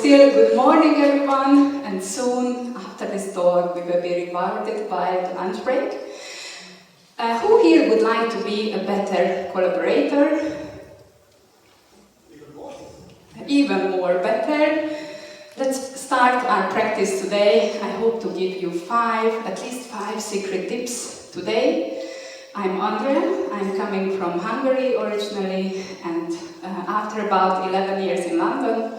still good morning everyone, and soon after this talk we will be rewarded by the lunch break. Who here would like to be a better collaborator? Even more better. Let's start our practice today. I hope to give you at least five secret tips today. I'm Andrea. I'm coming from Hungary originally, and after about 11 years in London,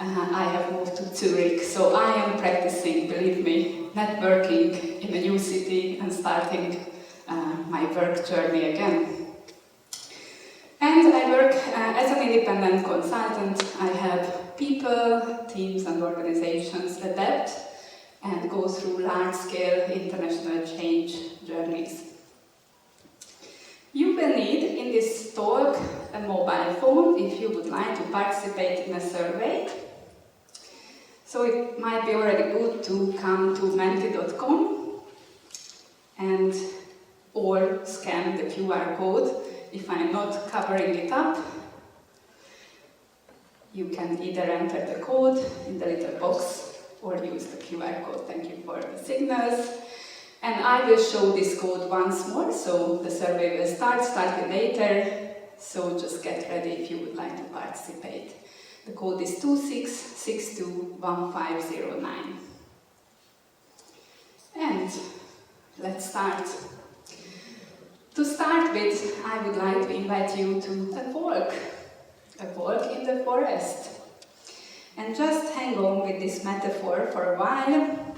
I have moved to Zurich. So I am practicing, believe me, networking in a new city and starting my work journey again. And I work as an independent consultant. I help people, teams and organizations adapt and go through large-scale international change journeys. You will need in this talk a mobile phone if you would like to participate in a survey. So it might be already good to come to menti.com and or scan the QR code. If I'm not covering it up, you can either enter the code in the little box or use the QR code. Thank you for the signals. And I will show this code once more, so the survey will start slightly later, so just get ready if you would like to participate. The code is 26621509. And let's start. To start with, I would like to invite you to a walk in the forest. And just hang on with this metaphor for a while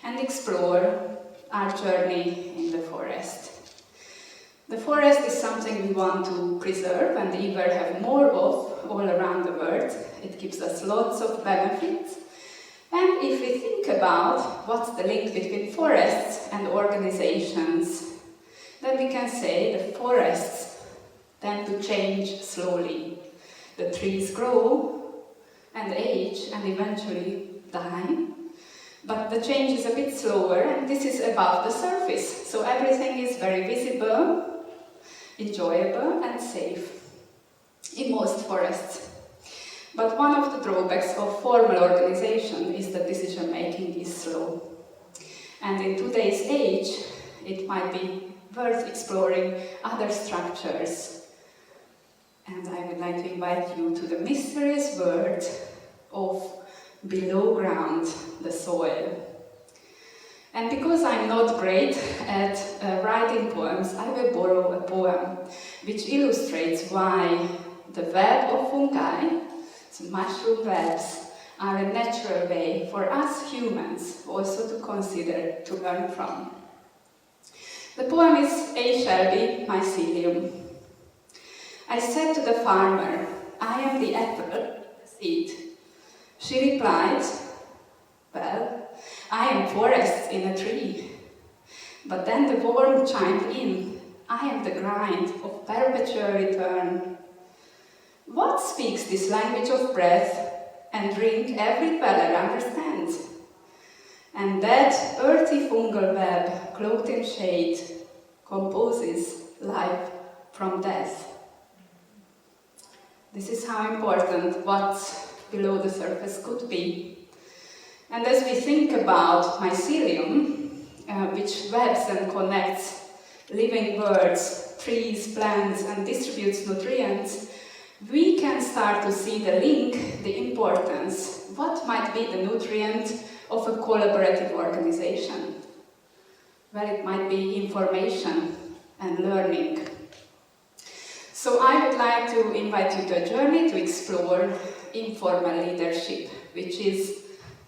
and explore our journey in the forest. The forest is something we want to preserve and even have more of all around the world. It gives us lots of benefits. And if we think about what's the link between forests and organizations, then we can say the forests tend to change slowly. The trees grow and age and eventually die. But the change is a bit slower, and this is above the surface. So everything is very visible, enjoyable and safe in most forests. But one of the drawbacks of formal organization is that decision making is slow. And in today's age, it might be worth exploring other structures. And I would like to invite you to the mysterious world of below ground, the soil. And because I'm not great at writing poems, I will borrow a poem which illustrates why the web of fungi, so mushroom webs, are a natural way for us humans also to consider, to learn from. The poem is A. Shelby, Mycelium. I said to the farmer, I am the apple, the seed. She replied, well, I am forest in a tree. But then the worm chimed in, I am the grind of perpetual return. What speaks this language of breath and drink every dweller understands? And that earthy fungal web, cloaked in shade, composes life from death. This is how important what's below the surface could be. And as we think about mycelium, which webs and connects living birds, trees, plants, and distributes nutrients, we can start to see the link, the importance, what might be the nutrient of a collaborative organization. Well, it might be information and learning. So I would like to invite you to a journey to explore informal leadership, which is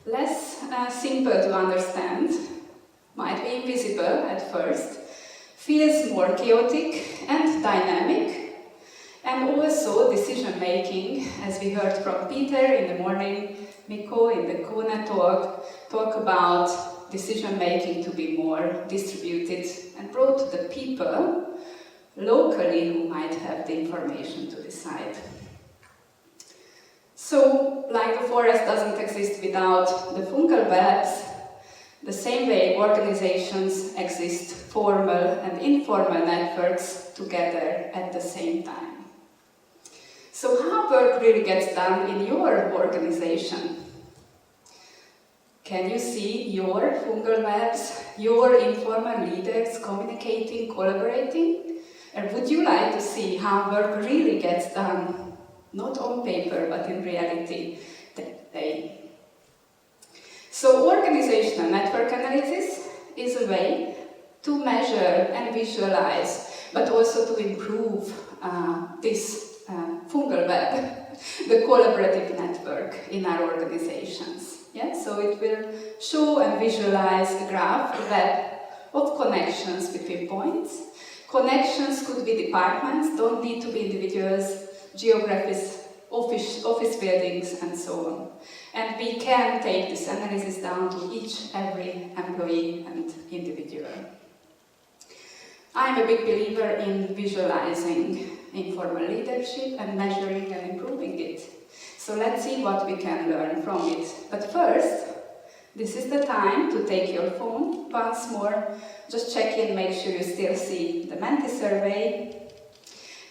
less simple to understand, might be invisible at first, feels more chaotic and dynamic, and also decision-making, as we heard from Peter in the morning, Mikko in the Kona talk about decision-making to be more distributed and brought to the people locally who might have the information to decide. So, like the forest doesn't exist without the fungal webs, the same way organizations exist formal and informal networks together at the same time. So how work really gets done in your organization? Can you see your fungal webs, your informal leaders communicating, collaborating? And would you like to see how work really gets done, not on paper, but in reality today? So organizational network analysis is a way to measure and visualize, but also to improve this fungal web, the collaborative network in our organizations. Yeah? So it will show and visualize a graph, a web of connections between points. Connections could be departments, don't need to be individuals, geographies, office buildings, and so on. And we can take this analysis down to every employee and individual. I'm a big believer in visualizing informal leadership and measuring and improving it. So let's see what we can learn from it. But first, this is the time to take your phone once more. Just check in, make sure you still see the Menti survey,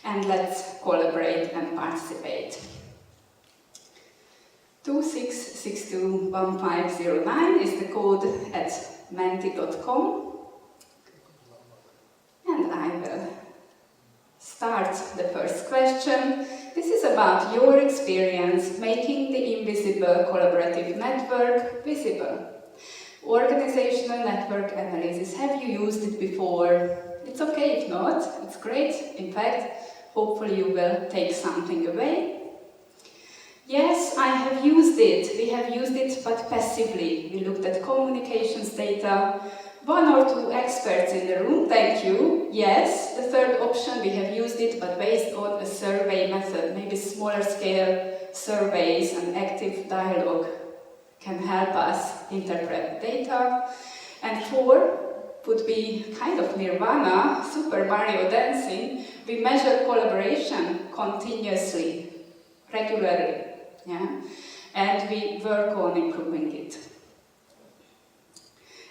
and let's collaborate and participate. 26621509 is the code at menti.com, and I will start the first question. This is about your experience making the invisible collaborative network visible. Organizational network analysis, have you used it before? It's okay if not, it's great. In fact, hopefully you will take something away. Yes, I have used it. We have used it, but passively. We looked at communications data. One or two experts in the room, thank you. Yes, the third option, we have used it, but based on a survey method. Maybe smaller scale surveys and active dialogue can help us interpret data. And 4 would be kind of nirvana, Super Mario dancing. We measure collaboration continuously, regularly. Yeah? And we work on improving it.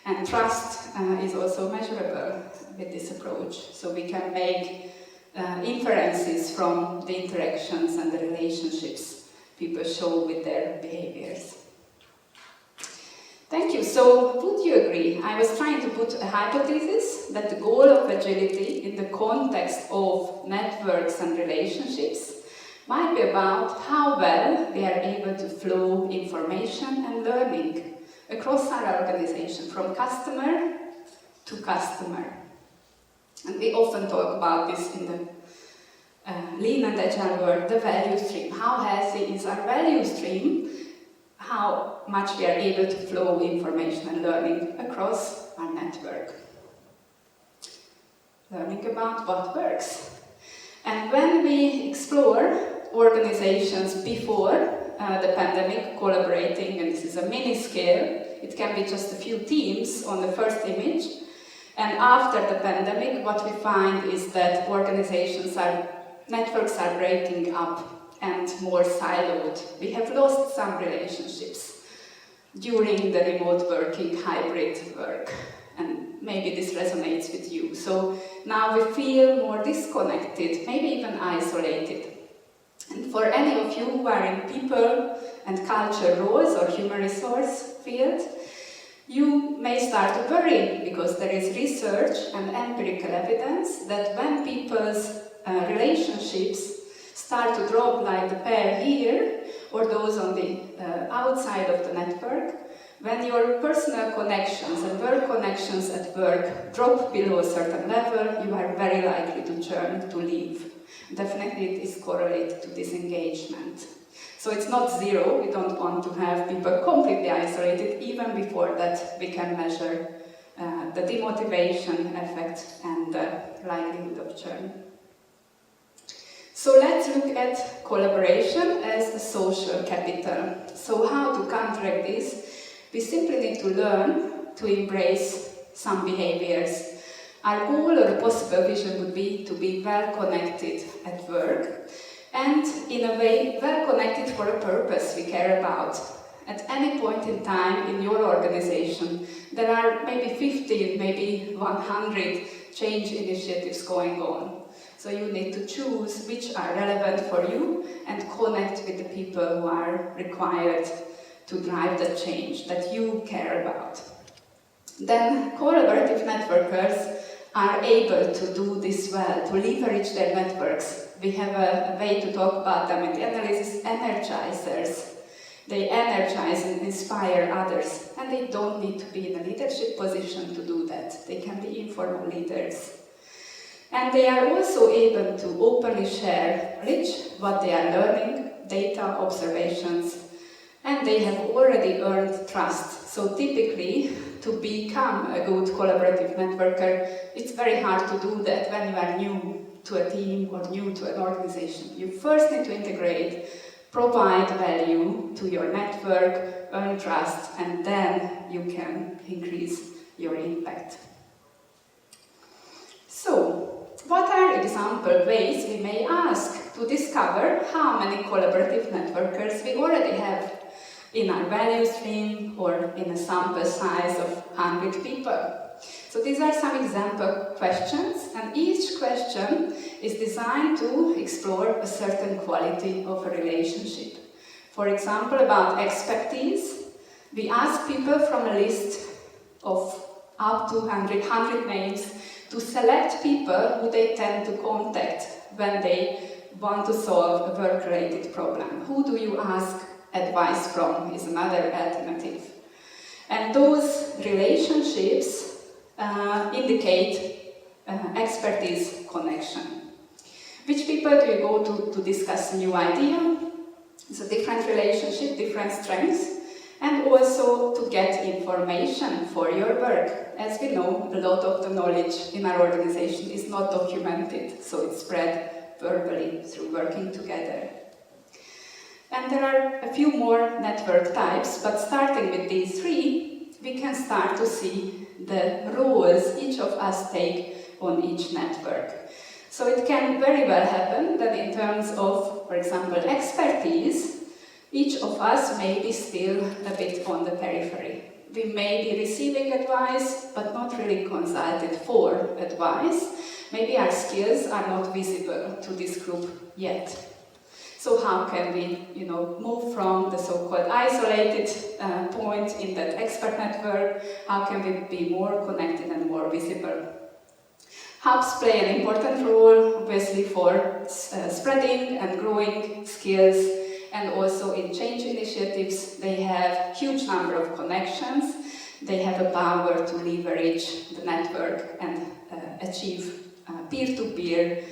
And trust is also measurable with this approach. So we can make inferences from the interactions and the relationships people show with their behaviors. Thank you. So would you agree? I was trying to put a hypothesis that the goal of agility in the context of networks and relationships might be about how well we are able to flow information and learning across our organization, from customer to customer. And we often talk about this in the lean and agile world, the value stream. How healthy is our value stream? How much we are able to flow information and learning across our network. Learning about what works. And when we explore organizations before the pandemic collaborating, and this is a mini scale, it can be just a few teams on the first image. And after the pandemic, what we find is that networks are breaking up and more siloed. We have lost some relationships during the remote working, hybrid work. And maybe this resonates with you. So now we feel more disconnected, maybe even isolated. And for any of you who are in people and culture roles or human resource field, you may start to worry, because there is research and empirical evidence that when people's relationships start to drop, like the pair here, or those on the outside of the network, when your personal connections and work connections at work drop below a certain level, you are very likely to churn, to leave. Definitely it is correlated to disengagement. So it's not zero, we don't want to have people completely isolated. Even before that, we can measure the demotivation effect and the likelihood of churn. So let's look at collaboration as a social capital. So how to counteract this? We simply need to learn to embrace some behaviors. Our goal or a possible vision would be to be well connected at work, and in a way well connected for a purpose we care about. At any point in time in your organization, there are maybe 50, maybe 100 change initiatives going on. So you need to choose which are relevant for you and connect with the people who are required to drive the change that you care about. Then collaborative networkers are able to do this well, to leverage their networks. We have a way to talk about them in the analysis, energizers. They energize and inspire others, and they don't need to be in a leadership position to do that. They can be informal leaders. And they are also able to openly share knowledge, what they are learning, data, observations, and they have already earned trust. So typically, to become a good collaborative networker, it's very hard to do that when you are new to a team or new to an organization. You first need to integrate, provide value to your network, earn trust, and then you can increase your impact. So, what are example ways we may ask to discover how many collaborative networkers we already have in our value stream or in a sample size of 100 people? So these are some example questions, and each question is designed to explore a certain quality of a relationship. For example, about expertise, we ask people from a list of up to 100 names to select people who they tend to contact when they want to solve a work-related problem. Who do you ask advice from is another alternative. And those relationships indicate expertise connection. Which people do you go to discuss a new idea? It's a different relationship, different strengths, and also to get information for your work. As we know, a lot of the knowledge in our organization is not documented, so it's spread verbally through working together. And there are a few more network types, but starting with these three, we can start to see the roles each of us take on each network. So it can very well happen that in terms of, for example, expertise, each of us may be still a bit on the periphery. We may be receiving advice, but not really consulted for advice. Maybe our skills are not visible to this group yet. So how can we, move from the so-called isolated point in that expert network? How can we be more connected and more visible? Hubs play an important role, obviously, for spreading and growing skills, and also in change initiatives. They have huge number of connections. They have a power to leverage the network and achieve peer-to-peer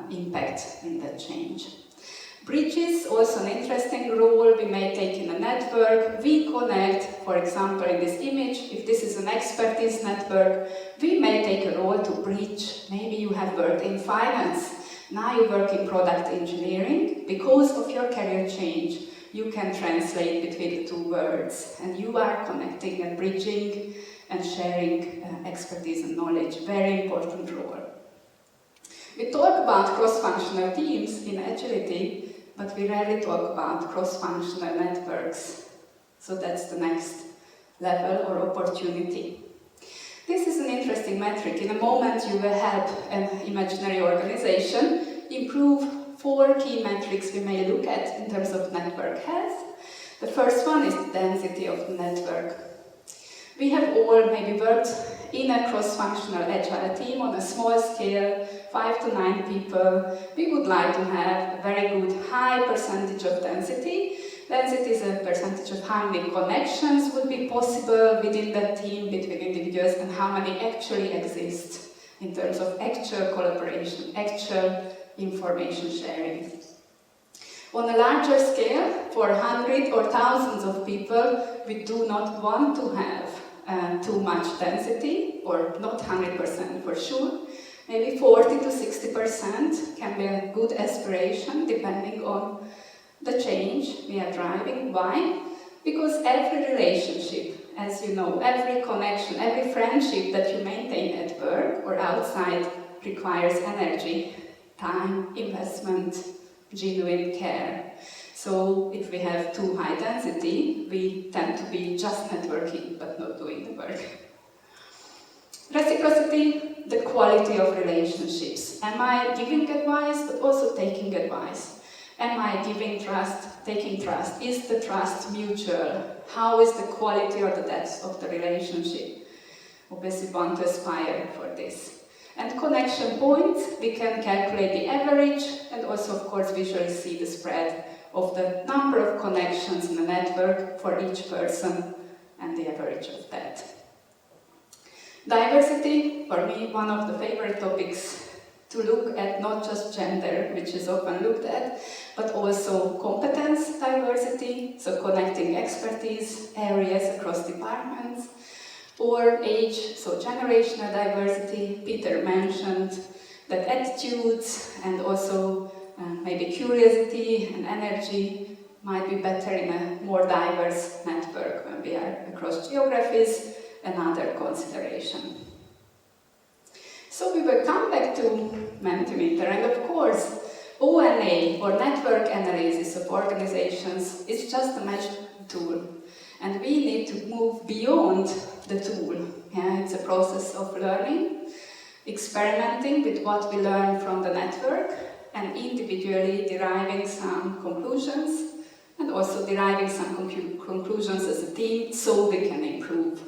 impact in that change. Bridges, also an interesting role we may take in a network. We connect, for example, in this image, if this is an expertise network, we may take a role to bridge. Maybe you have worked in finance, now you work in product engineering. Because of your career change, you can translate between the two worlds, and you are connecting and bridging and sharing expertise and knowledge. Very important role. We talk about cross-functional teams in agility, but we rarely talk about cross-functional networks. So that's the next level or opportunity. This is an interesting metric. In a moment, you will help an imaginary organization improve 4 key metrics we may look at in terms of network health. The first one is the density of the network. We have all maybe worked in a cross-functional agile team on a small scale, 5 to 9 people. We would like to have a very good high percentage of density. Density is a percentage of how many connections would be possible within that team between individuals and how many actually exist in terms of actual collaboration, actual information sharing. On a larger scale, for hundreds or thousands of people, we do not want to have too much density, or not 100% for sure. Maybe 40 to 60% can be a good aspiration, depending on the change we are driving. Why? Because every relationship, as you know, every connection, every friendship that you maintain at work or outside requires energy, time, investment, genuine care. So if we have too high density, we tend to be just networking but not doing the work. Reciprocity, the quality of relationships? Am I giving advice, but also taking advice? Am I giving trust, taking trust? Is the trust mutual? How is the quality or the depth of the relationship? Obviously, want to aspire for this. And connection points, we can calculate the average and also, of course, visually see the spread of the number of connections in the network for each person and the average of that. Diversity, for me, one of the favorite topics to look at, not just gender, which is often looked at, but also competence diversity, so connecting expertise areas across departments, or age, so generational diversity. Peter mentioned that attitudes and also maybe curiosity and energy might be better in a more diverse network when we are across geographies, another consideration. So we will come back to Mentimeter, and of course, ONA, or network analysis of organizations, is just a measurement tool. And we need to move beyond the tool. Yeah, it's a process of learning, experimenting with what we learn from the network, and individually deriving some conclusions, and also deriving some conclusions as a team so we can improve.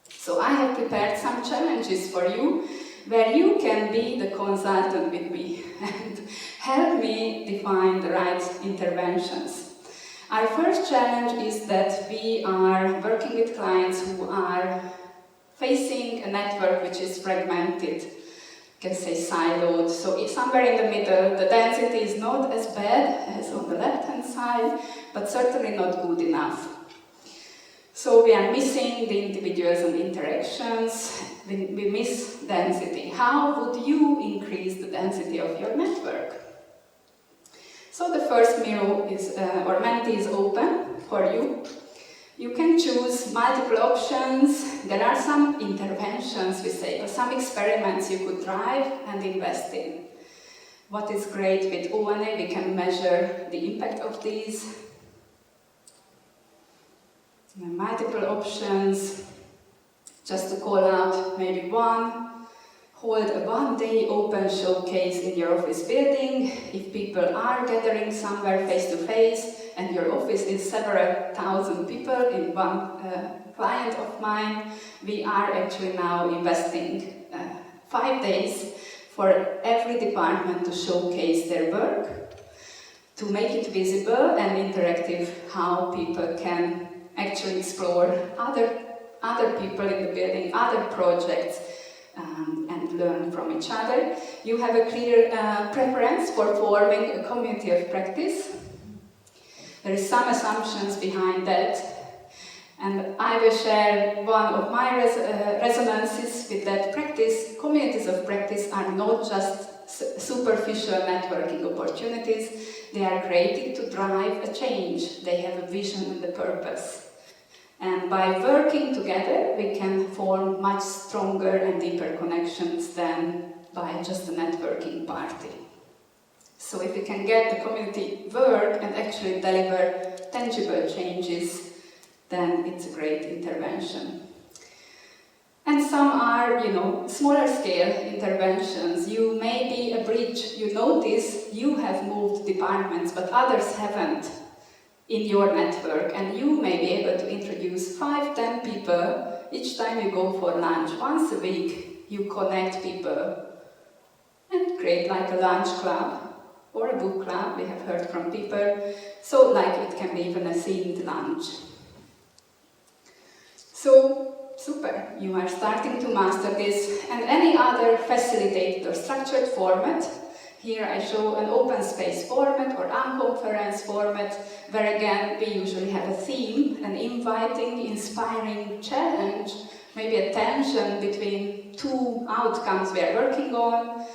So I have prepared some challenges for you, where you can be the consultant with me and help me define the right interventions. Our first challenge is that we are working with clients who are facing a network which is fragmented, you can say siloed. So if somewhere in the middle, the density is not as bad as on the left-hand side, but certainly not good enough. So we are missing the individuals and interactions, we miss density. How would you increase the density of your network? So the first Miro is, or Menti is open for you. You can choose multiple options. There are some interventions, we say, or some experiments you could drive and invest in. What is great with ONA, we can measure the impact of these. Multiple options, just to call out maybe one. Hold a one-day open showcase in your office building. If people are gathering somewhere face-to-face and your office is several thousand people in one client of mine, we are actually now investing 5 days for every department to showcase their work, to make it visible and interactive, how people can actually explore other people in the building, other projects, and learn from each other. You have a clear preference for forming a community of practice. There is some assumptions behind that, and I will share one of my resonances with that practice. Communities of practice are not just superficial networking opportunities, they are created to drive a change. They have a vision and a purpose. And by working together, we can form much stronger and deeper connections than by just a networking party. So if we can get the community work and actually deliver tangible changes, then it's a great intervention. And some are, smaller scale interventions. You may be a bridge. You notice you have moved departments, but others haven't in your network, and you may be able to introduce 5-10 people each time you go for lunch. Once a week you connect people and create like a lunch club or a book club, we have heard from people, so like it can be even a themed lunch. So super, you are starting to master this, and any other facilitated or structured format. Here I show an open space format or unconference format, where again we usually have a theme, an inviting, inspiring challenge, maybe a tension between two outcomes we are working on,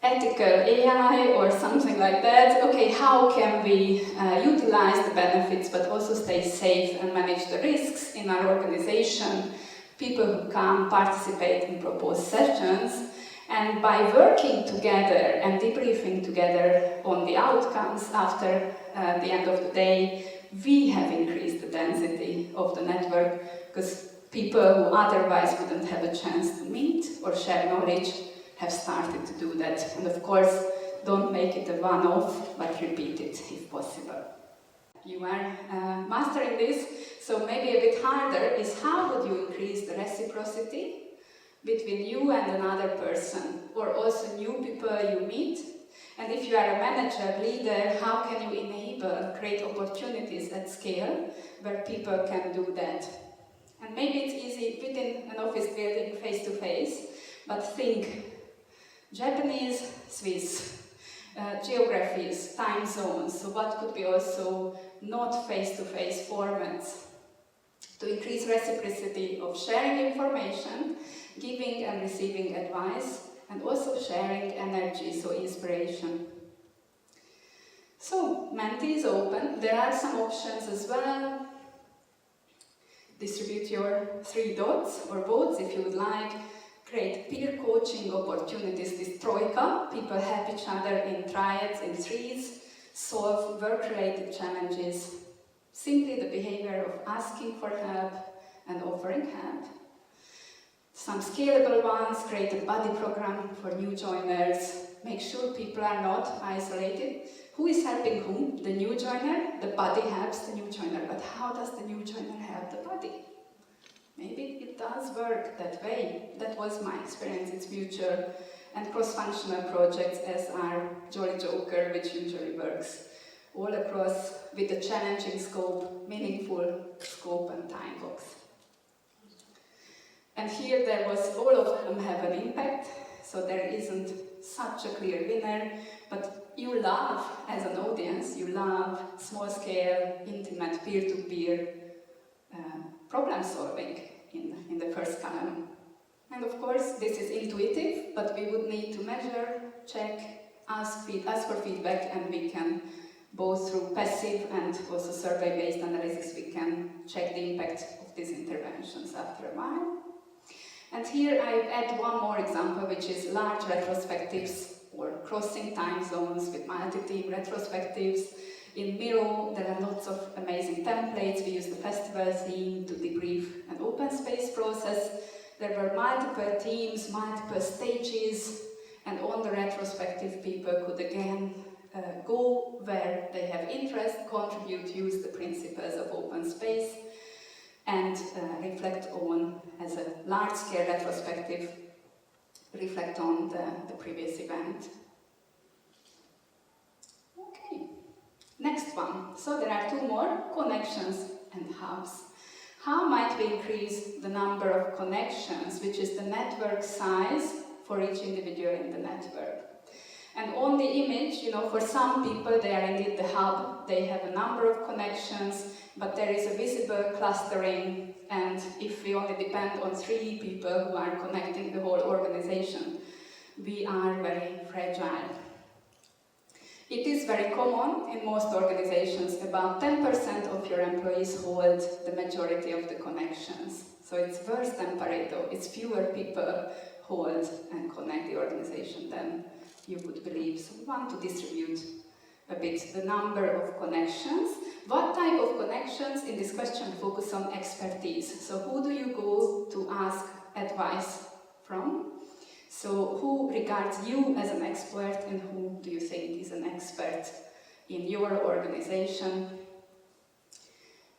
ethical AI or something like that. Okay, how can we utilize the benefits but also stay safe and manage the risks in our organization? People who come participate in proposed sessions. And by working together and debriefing together on the outcomes after the end of the day, we have increased the density of the network, because People who otherwise wouldn't have a chance to meet or share knowledge have started to do that. And of course, don't make it a one-off, but repeat it if possible. You are mastering this, so maybe a bit harder is how would you increase the reciprocity between you and another person, or also new people you meet. And if you are a manager, leader, how can you enable, create opportunities at scale where people can do that? And maybe it's easy within an office building face-to-face, but think Japanese, Swiss, geographies, time zones, so what could be also not face-to-face formats to increase reciprocity of sharing information, giving and receiving advice, and also sharing energy, so inspiration. So, Menti is open. There are some options as well. Distribute your 3 dots or votes if you would like. Create peer coaching opportunities, this troika. People help each other in triads, in threes, solve work-related challenges. Simply the behavior of asking for help and offering help. Some scalable ones, create a buddy program for new joiners. Make sure people are not isolated. Who is helping whom? The new joiner? The buddy helps the new joiner. But how does the new joiner help the buddy? Maybe it does work that way. That was my experience. It's mutual and cross-functional projects as our Jolly Joker, which usually works all across with a challenging scope, meaningful scope and time box. And here there was, all of them have an impact, so there isn't such a clear winner, but you love, as an audience, you love small-scale, intimate, peer-to-peer problem solving in the first column. And of course, this is intuitive, but we would need to measure, check, ask for feedback, and we can, both through passive and also survey-based analysis, we can check the impact of these interventions after a while. And here I add one more example, which is large retrospectives or crossing time zones with multi-team retrospectives. In Miro, there are lots of amazing templates. We use the festival theme to debrief an open space process. There were multiple teams, multiple stages, and on the retrospective, people could again go where they have interest, contribute, use the principles of open space, and reflect on, as a large-scale retrospective, reflect on the previous event. Okay, next one. So there are 2 more, connections and hubs. How might we increase the number of connections, which is the network size for each individual in the network? And on the image, for some people, they are indeed the hub. They have a number of connections, but there is a visible clustering, and if we only depend on 3 people who are connecting the whole organization, we are very fragile. It is very common in most organizations. About 10% of your employees hold the majority of the connections. So it's worse than Pareto. It's fewer people hold and connect the organization than you would believe. So we want to distribute a bit the number of connections. What type of connections? In this question, focus on expertise. So who do you go to ask advice from? So who regards you as an expert, and who do you think is an expert in your organization?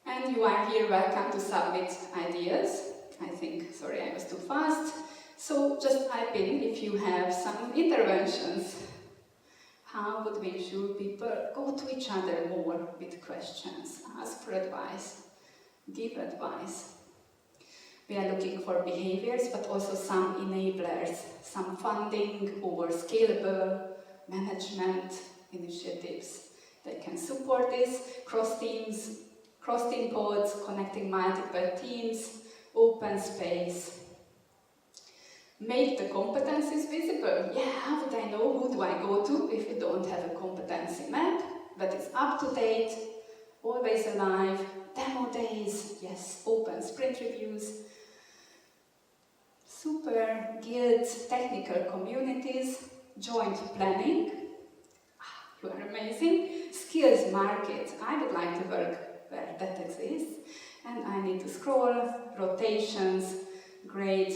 And you are here welcome to submit ideas. I think, sorry, I was too fast. So just type in if you have some interventions. How would we ensure people go to each other more with questions, ask for advice, give advice? We are looking for behaviors, but also some enablers, some funding or scalable management initiatives that can support this, cross-team pods, connecting multiple teams, open space. Make the competencies visible. Yeah, how would I know who do I go to if you don't have a competency map that is up to date, always alive, demo days, yes, open sprint reviews, super guilds, technical communities, joint planning. You are amazing. Skills market. I would like to work where that exists. and I need to scroll, rotations, grade,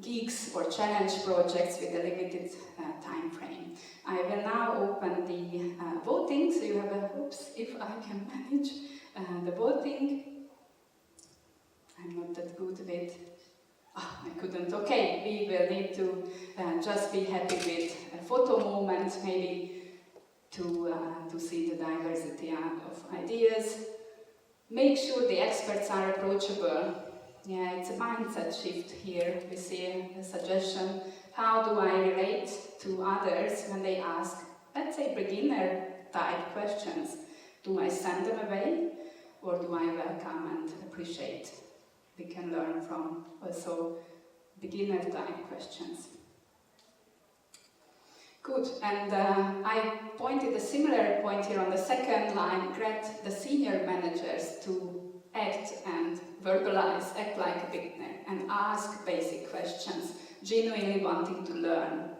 gigs or challenge projects with a limited time frame. I will now open the voting, so you have a, oops, if I can manage the voting. I'm not that good with, I couldn't, okay, we will need to just be happy with a photo moment, maybe to see the diversity of ideas. Make sure the experts are approachable. Yeah, it's a mindset shift here. We see a suggestion. How do I relate to others when they ask, let's say, beginner type questions? Do I send them away, or do I welcome and appreciate? We can learn from also beginner type questions. Good, and I pointed a similar point here on the second line, get the senior managers to act and verbalize, act like a beginner, and ask basic questions, genuinely wanting to learn.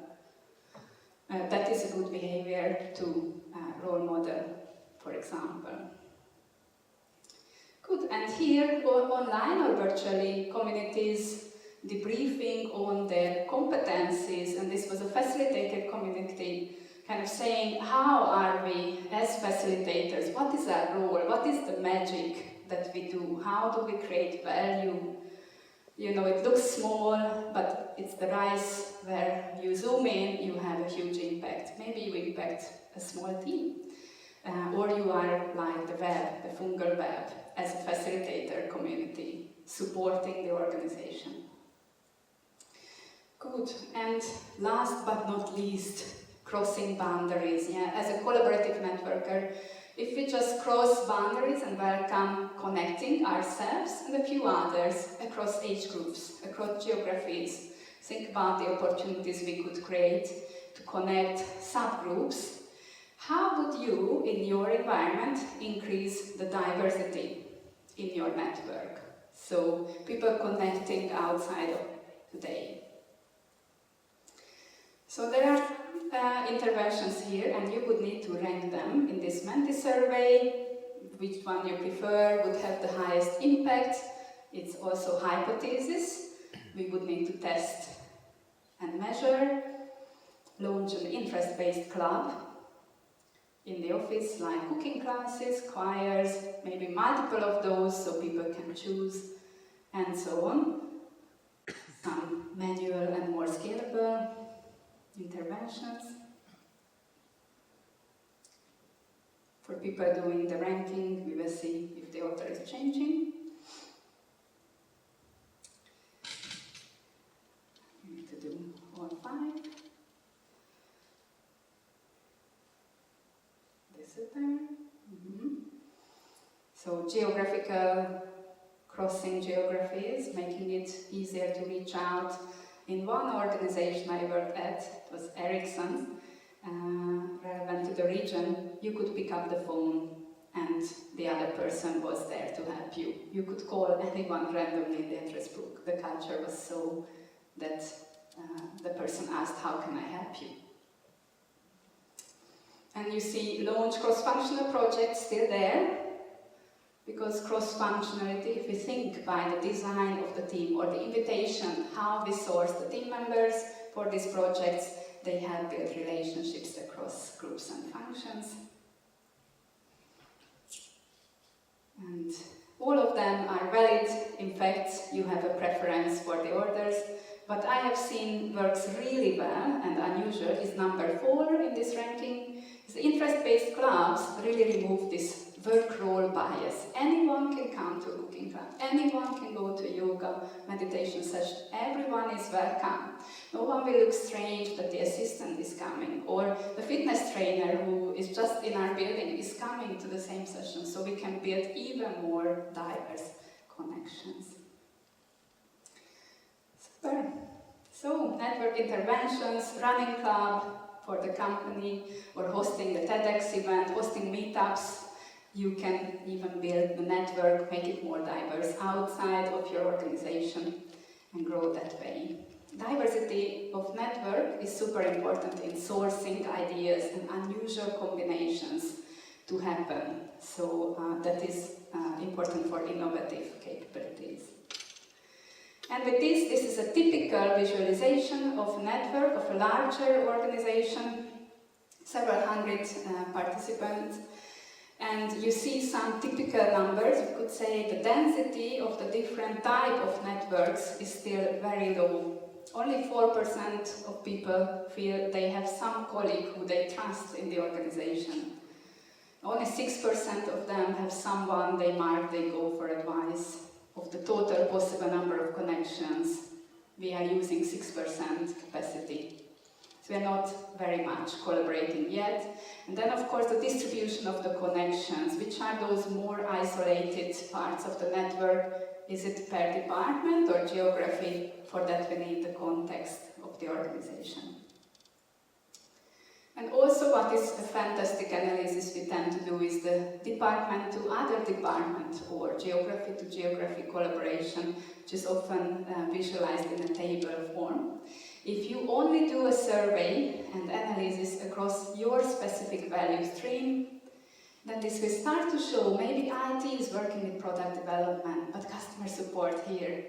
That is a good behavior to role model, for example. Good, and here, online or virtually, communities debriefing on their competencies, and this was a facilitated community kind of saying, how are we as facilitators, what is our role, what is the magic that we do, how do we create value? You know, it looks small, but it's the rice where you zoom in, you have a huge impact. Maybe you impact a small team, or you are like the web, the fungal web, as a facilitator community, supporting the organization. Good, and last but not least, crossing boundaries. Yeah, as a collaborative networker, if we just cross boundaries and welcome connecting ourselves and a few others across age groups, across geographies, think about the opportunities we could create to connect subgroups. How would you, in your environment, increase the diversity in your network? So, people connecting outside of today. So there are interventions here, and you would need to rank them in this Menti survey. Which one you prefer would have the highest impact. It's also hypothesis. We would need to test and measure. Launch an interest-based club in the office, like cooking classes, choirs, maybe multiple of those so people can choose, and so on. Some manual and more scalable interventions. For people doing the ranking, we will see if the order is changing. We need to do all 5. This is there. So geographical, crossing geographies, making it easier to reach out. In one organization I worked at, it was Ericsson, relevant to the region, you could pick up the phone and the other person was there to help you. You could call anyone randomly in the address book. The culture was so that the person asked, how can I help you? And you see launch cross-functional projects still there, because cross-functionality, if we think by the design of the team or the invitation, how we source the team members for these projects, they help build relationships across groups and functions. And all of them are valid. In fact, you have a preference for the orders. What I have seen works really well and unusual is number 4 in this ranking. The interest-based clubs really remove this work role bias. Anyone can come to a cooking club, anyone can go to a yoga meditation session, everyone is welcome. No one will look strange that the assistant is coming, or the fitness trainer who is just in our building is coming to the same session, so we can build even more diverse connections. Super. So, network interventions, running club for the company, or hosting a TEDx event, hosting meetups. You can even build the network, make it more diverse outside of your organization and grow that way. Diversity of network is super important in sourcing ideas and unusual combinations to happen. So that is important for innovative capabilities. And with this is a typical visualization of a network of a larger organization, several hundred participants. And you see some typical numbers. You could say the density of the different type of networks is still very low. Only 4% of people feel they have some colleague who they trust in the organization. Only 6% of them have someone they mark, they go for advice. Of the total possible number of connections, we are using 6% capacity. So we are not very much collaborating yet. And then, of course, the distribution of the connections, which are those more isolated parts of the network. Is it per department or geography? For that, we need the context of the organization. And also, what is a fantastic analysis we tend to do is the department to other department or geography to geography collaboration, which is often visualized in a table form. If you only do a survey and analysis across your specific value stream, then this will start to show maybe IT is working with product development, but customer support here,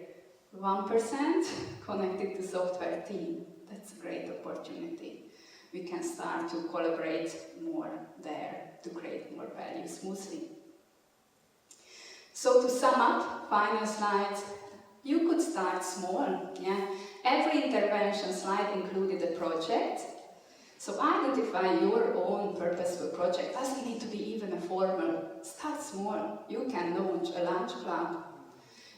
1% connected to software team. That's a great opportunity. We can start to collaborate more there to create more value smoothly. So to sum up, final slide, you could start small. Yeah? Every intervention slide included a project. So identify your own purposeful project. Doesn't need to be even a formal. Start small. You can launch a lunch club.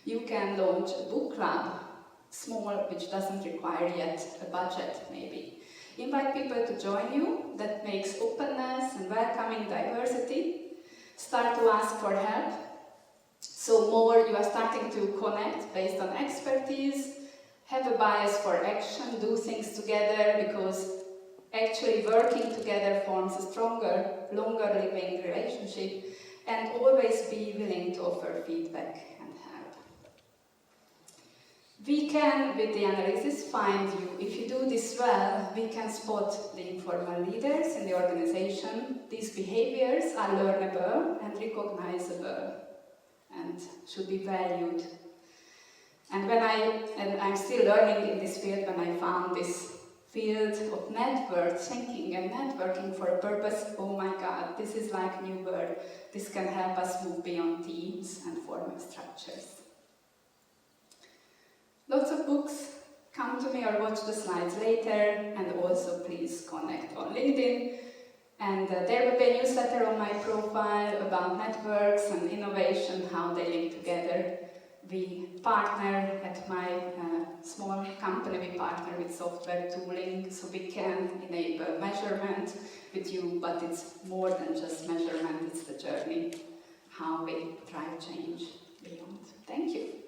You can launch a book club. Small, which doesn't require yet a budget, maybe. Invite people to join you. That makes openness and welcoming diversity. Start to ask for help. So more you are starting to connect based on expertise. Have a bias for action. Do things together because actually working together forms a stronger, longer living relationship. And always be willing to offer feedback and help. We can, with the analysis, find you. If you do this well, we can spot the informal leaders in the organization. These behaviors are learnable and recognizable and should be valued. And I'm still learning in this field, when I found this field of network thinking and networking for a purpose, oh my God, this is like new world. This can help us move beyond teams and formal structures. Lots of books, come to me or watch the slides later, and also please connect on LinkedIn. And there will be a newsletter on my profile about networks and innovation, how they link together. We partner at my small company, we partner with software tooling, so we can enable measurement with you, but it's more than just measurement, it's the journey, how we drive change beyond. Thank you.